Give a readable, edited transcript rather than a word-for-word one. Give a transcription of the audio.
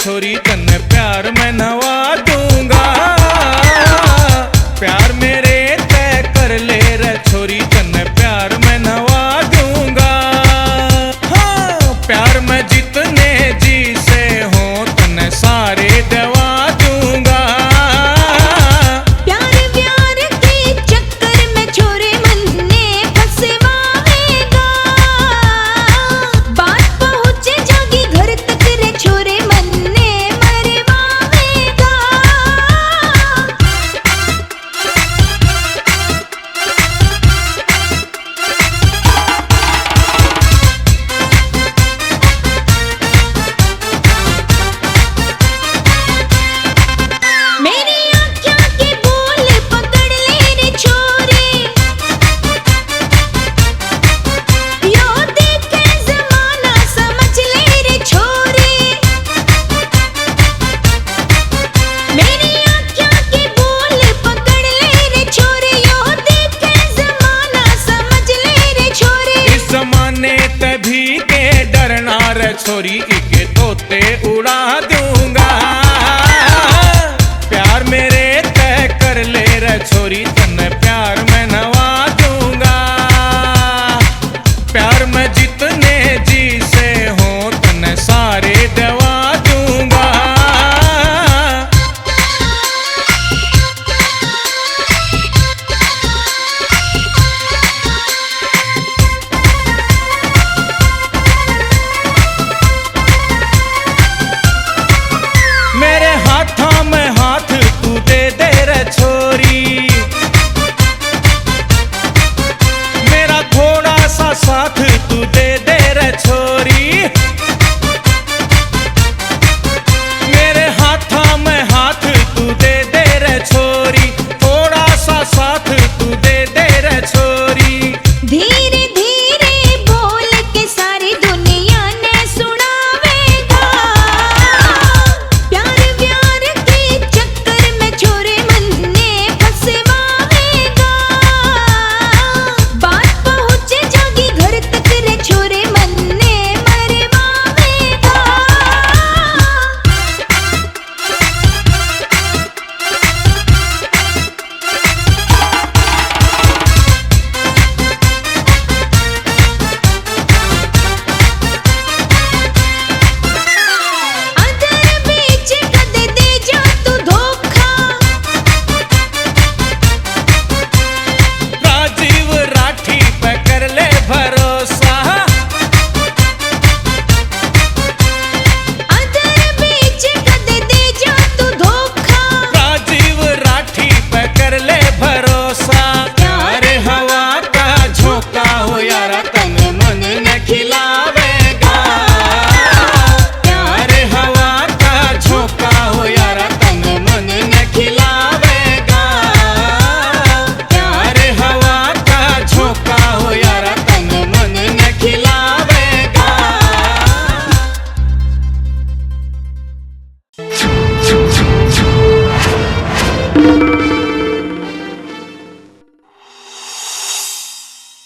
छोरी तन्ने प्यार में नवा दूंगा। प्यार मेरे तय कर ले रे छोरी तन्ने प्यार में नवा दूंगा। हाँ प्यार में जितने जी से हो तन्ने सारे दवा दूंगा। प्यार प्यार के चक्कर में छोरे मन ने फसवाएगा। बात पहुंचे जागी घर तक रे छोरे मन ने मरवाएगा। मेरी आँखों के बोल पकड़ ले रे छोरे, यो देखे ज़माना समझ ले रे छोरे। मेरी आँखों के बोल पकड़ ले रे छोरे, यो देखे ज़माना समझ ले रे छोरे। इस जमाने तभी के डरना रे छोरी।